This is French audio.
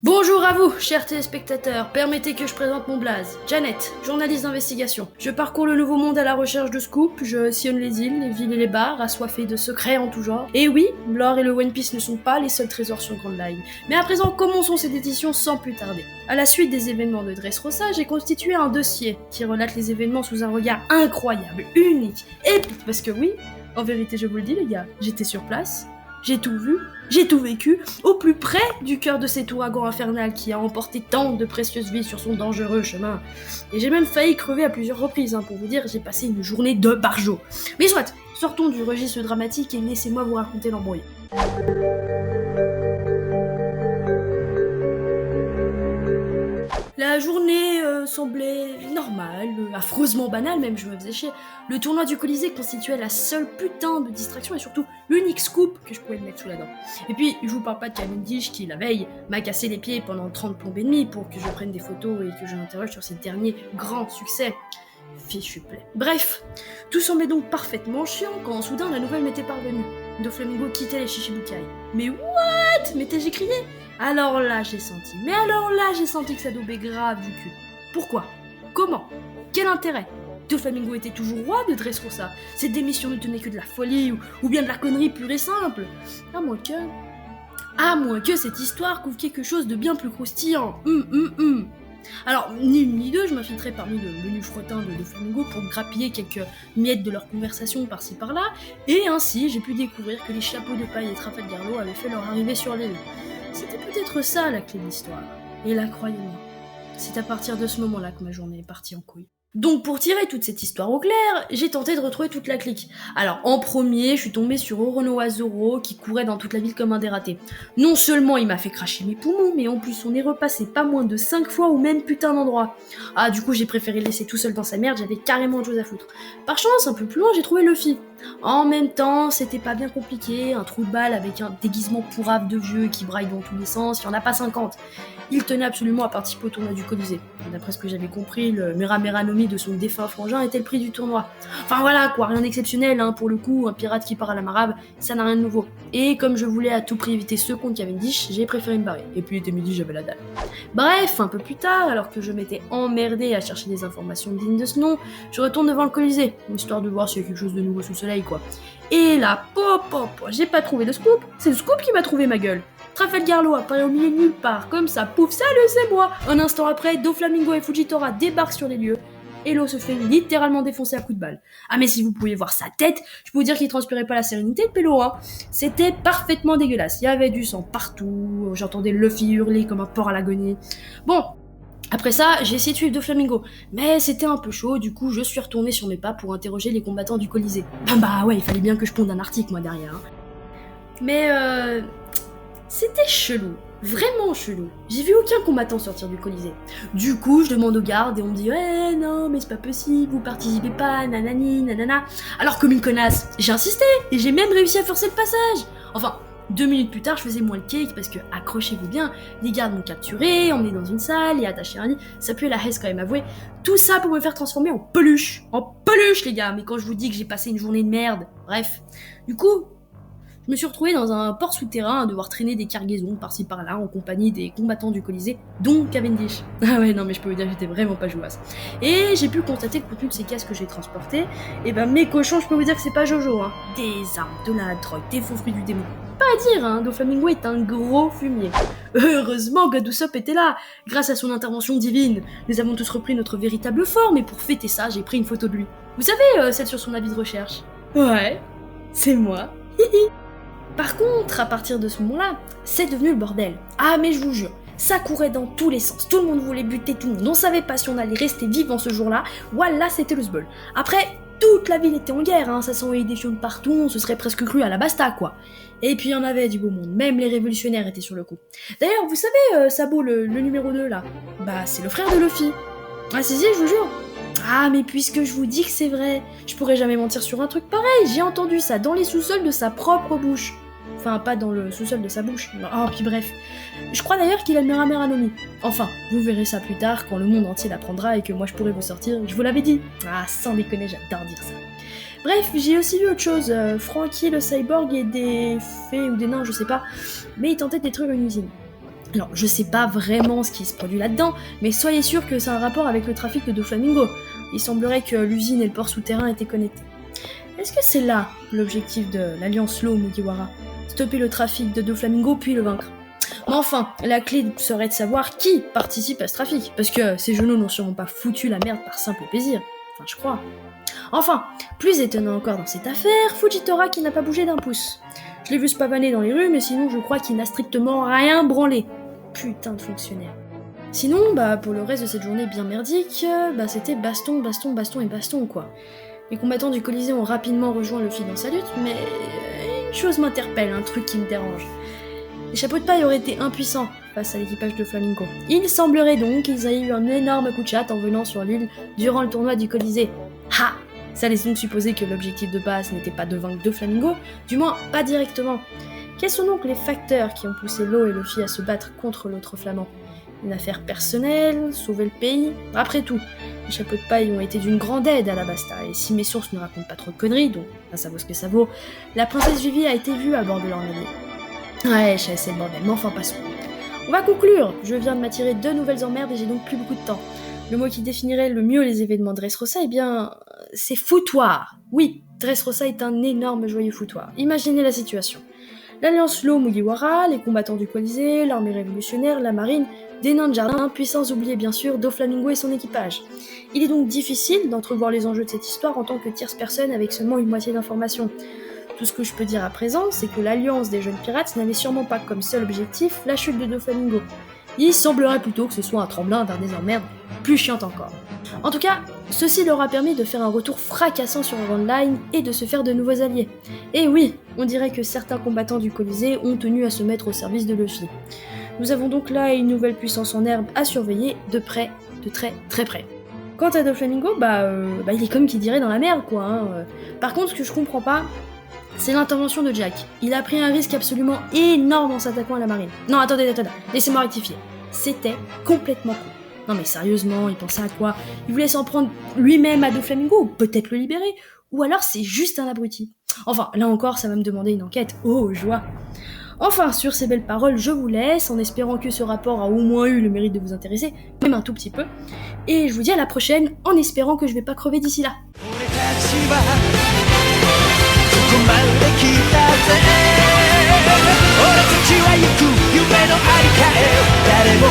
Bonjour à vous, chers téléspectateurs, permettez que je présente mon blaze. Janet, journaliste d'investigation. Je parcours le nouveau monde à la recherche de scoops, je sillonne les îles, les villes et les bars, assoiffé de secrets en tout genre. Et oui, l'or et le One Piece ne sont pas les seuls trésors sur Grand Line. Mais à présent, commençons cette édition sans plus tarder. À la suite des événements de Dressrosa, j'ai constitué un dossier qui relate les événements sous un regard incroyable, unique, épique, parce que oui, en vérité je vous le dis les gars, j'étais sur place, j'ai tout vu, j'ai tout vécu, au plus près du cœur de cet ouragan infernal qui a emporté tant de précieuses vies sur son dangereux chemin. Et j'ai même failli crever à plusieurs reprises, pour vous dire, j'ai passé une journée de barjo. Mais soit, sortons du registre dramatique et laissez-moi vous raconter l'embrouille. La journée semblait normale, affreusement banale même, je me faisais chier. Le tournoi du Colisée constituait la seule putain de distraction et surtout l'unique scoop que je pouvais me mettre sous la dent. Et puis, je vous parle pas de Cavendish qui, la veille, m'a cassé les pieds pendant 30 plombes et demie pour que je prenne des photos et que je m'interroge sur ses derniers grands succès. Fichu plaît. Bref, tout semblait donc parfaitement chiant quand soudain la nouvelle m'était parvenue. Doflamingo quittait les Shichibukai. Mais what? M'étais-je crié? Alors là, j'ai senti que ça daubait grave du cul. Pourquoi? Comment? Quel intérêt? Doflamingo était toujours roi de Dressrosa. Cette démission ne tenait que de la folie ou bien de la connerie pure et simple. À moins que cette histoire couvre quelque chose de bien plus croustillant. Alors, ni une ni deux, je m'infiltrais parmi le menu fretin de Doflamingo pour grappiller quelques miettes de leur conversation par-ci par-là, et ainsi j'ai pu découvrir que les chapeaux de paille et Trafalgar Law avaient fait leur arrivée sur l'île. C'était peut-être ça la clé de l'histoire. Et là, croyez-moi, c'est à partir de ce moment-là que ma journée est partie en couille. Donc pour tirer toute cette histoire au clair, j'ai tenté de retrouver toute la clique. Alors en premier, je suis tombée sur Oronoa Zoro qui courait dans toute la ville comme un dératé. Non seulement il m'a fait cracher mes poumons, mais en plus on est repassé pas moins de 5 fois au même putain d'endroit. Ah du coup j'ai préféré le laisser tout seul dans sa merde, j'avais carrément autre chose à foutre. Par chance, un peu plus loin j'ai trouvé Luffy. En même temps, c'était pas bien compliqué, un trou de balle avec un déguisement pourrave de vieux qui braille dans tous les sens, il y en a pas 50. Il tenait absolument à participer au tournoi du Colisée. D'après ce que j'avais compris, le Meramera Nomi de son défunt frangin était le prix du tournoi. Enfin voilà quoi, rien d'exceptionnel, pour le coup, un pirate qui part à la marave, ça n'a rien de nouveau. Et comme je voulais à tout prix éviter ce contre Cavendish, j'ai préféré me barrer. Et puis il était midi, j'avais la dalle. Bref, un peu plus tard, alors que je m'étais emmerdé à chercher des informations dignes de ce nom, je retourne devant le Colisée, histoire de voir s'il y a quelque chose de nouveau sous le soleil quoi. Et là, j'ai pas trouvé de scoop, c'est le scoop qui m'a trouvé ma gueule. Trafalgar Law apparaît au milieu de nulle part, comme ça, pouf, salut, c'est moi. Un instant après, Doflamingo et Fujitora débarquent sur les lieux. Et l'eau se fait littéralement défoncer à coups de balle. Ah mais si vous pouviez voir sa tête, je peux vous dire qu'il transpirait pas la sérénité de Pélo, C'était parfaitement dégueulasse, il y avait du sang partout, j'entendais Luffy hurler comme un porc à l'agonie. Bon, après ça, j'ai essayé de suivre Doflamingo, mais c'était un peu chaud, du coup je suis retourné sur mes pas pour interroger les combattants du Colisée. Bah ouais, il fallait bien que je ponde un article moi derrière. Mais c'était chelou. Vraiment chelou. J'ai vu aucun combattant sortir du Colisée. Du coup, je demande aux gardes et on me dit « Ouais, non, mais c'est pas possible, vous participez pas, nanani, nanana. » Alors comme une connasse, j'ai insisté et j'ai même réussi à forcer le passage. Enfin, 2 minutes plus tard, je faisais moins le cake parce que, accrochez-vous bien, les gardes m'ont capturé, emmené dans une salle et attaché à un lit. Ça pue la haisse quand même, avouez. Tout ça pour me faire transformer en peluche. En peluche, les gars. Mais quand je vous dis que j'ai passé une journée de merde. Bref. Du coup, je me suis retrouvée dans un port souterrain à devoir traîner des cargaisons par-ci par-là en compagnie des combattants du Colisée, dont Cavendish. Ah ouais, non mais je peux vous dire que j'étais vraiment pas jouasse. Et j'ai pu constater le contenu de ces caisses que j'ai transportées, et ben mes cochons, je peux vous dire que c'est pas Jojo, Des armes, de la drogue, des faux fruits du démon. Pas à dire, Doflamingo est un gros fumier. Heureusement que Usopp était là. Grâce à son intervention divine, nous avons tous repris notre véritable forme, et pour fêter ça, j'ai pris une photo de lui. Vous savez, celle sur son avis de recherche? Ouais, c'est moi. Par contre, à partir de ce moment-là, c'est devenu le bordel. Ah mais je vous jure, ça courait dans tous les sens, tout le monde voulait buter tout le monde, on savait pas si on allait rester vivant ce jour-là, voilà c'était le sbul. Après, toute la ville était en guerre, ça s'envoyait des chiots de partout, on se serait presque cru à la basta quoi. Et puis il y en avait du beau monde, même les révolutionnaires étaient sur le coup. D'ailleurs, vous savez, Sabo, le numéro 2 là, bah c'est le frère de Luffy. Ah si, je vous jure. Ah mais puisque je vous dis que c'est vrai, je pourrais jamais mentir sur un truc pareil, j'ai entendu ça dans les sous-sols de sa propre bouche. Enfin, pas dans le sous-sol de sa bouche. Oh, puis bref. Je crois d'ailleurs qu'il a le Meramera Nomi. Enfin, vous verrez ça plus tard, quand le monde entier l'apprendra et que moi je pourrai vous sortir. Je vous l'avais dit. Ah, sans déconner, j'adore dire ça. Bref, j'ai aussi vu autre chose. Frankie le cyborg et des fées ou des nains, je sais pas. Mais il tentait de détruire une usine. Alors, je sais pas vraiment ce qui se produit là-dedans, mais soyez sûr que c'est un rapport avec le trafic de Doflamingo. Il semblerait que l'usine et le port souterrain étaient connectés. Est-ce que c'est là l'objectif de l'Alliance Law Mugiwara? Stopper le trafic de Doflamingo puis le vaincre. Mais enfin, la clé serait de savoir qui participe à ce trafic, parce que ces genoux n'ont sûrement pas foutu la merde par simple plaisir. Enfin, je crois. Enfin, plus étonnant encore dans cette affaire, Fujitora qui n'a pas bougé d'un pouce. Je l'ai vu se pavaner dans les rues, mais sinon je crois qu'il n'a strictement rien branlé. Putain de fonctionnaire. Sinon, pour le reste de cette journée bien merdique, c'était baston, baston, baston et baston, quoi. Les combattants du Colisée ont rapidement rejoint le fil dans sa lutte, mais une chose m'interpelle, un truc qui me dérange. Les chapeaux de paille auraient été impuissants face à l'équipage de Flamingo. Il semblerait donc qu'ils aient eu un énorme coup de chatte en venant sur l'île durant le tournoi du Colisée. Ha! Ça laisse donc supposer que l'objectif de base n'était pas de vaincre deux Flamingo, du moins pas directement. Quels sont donc les facteurs qui ont poussé Law et Luffy à se battre contre l'autre flamand? Une affaire personnelle, sauver le pays? Après tout, les chapeaux de paille ont été d'une grande aide à la Basta, et si mes sources ne racontent pas trop de conneries, donc ça vaut ce que ça vaut, la princesse Vivi a été vue à bord de leur navire. Ouais, je sais, c'est le bordel, mais enfin passons. On va conclure. Je viens de m'attirer 2 nouvelles emmerdes et j'ai donc plus beaucoup de temps. Le mot qui définirait le mieux les événements de Dressrosa, c'est foutoir. Oui, Dressrosa est un énorme joyeux foutoir. Imaginez la situation. L'Alliance Law Mugiwara, les combattants du Colisée, l'armée révolutionnaire, la marine, des nains de jardin, puis sans oublier bien sûr Doflamingo et son équipage. Il est donc difficile d'entrevoir les enjeux de cette histoire en tant que tierce personne avec seulement une moitié d'informations. Tout ce que je peux dire à présent, c'est que l'alliance des jeunes pirates n'avait sûrement pas comme seul objectif la chute de Doflamingo. Il semblerait plutôt que ce soit un tremblin vers des emmerdes plus chiantes encore. En tout cas, ceci leur a permis de faire un retour fracassant sur Grand Line et de se faire de nouveaux alliés. Et oui, on dirait que certains combattants du Colisée ont tenu à se mettre au service de Luffy. Nous avons donc là une nouvelle puissance en herbe à surveiller de près, de très très près. Quant à Doflamingo, il est comme qui dirait dans la merde quoi. Par contre, ce que je comprends pas, c'est l'intervention de Jack. Il a pris un risque absolument énorme en s'attaquant à la marine. Non, attendez, laissez-moi rectifier. C'était complètement con. Non mais sérieusement, il pensait à quoi? Il voulait s'en prendre lui-même à Doflamingo, ou peut-être le libérer, ou alors c'est juste un abruti. Enfin, là encore, ça va me demander une enquête. Oh, joie! Enfin, sur ces belles paroles, je vous laisse, en espérant que ce rapport a au moins eu le mérite de vous intéresser, même un tout petit peu. Et je vous dis à la prochaine, en espérant que je vais pas crever d'ici là. ここまで来たぜ俺たちは行く夢のありかへ誰も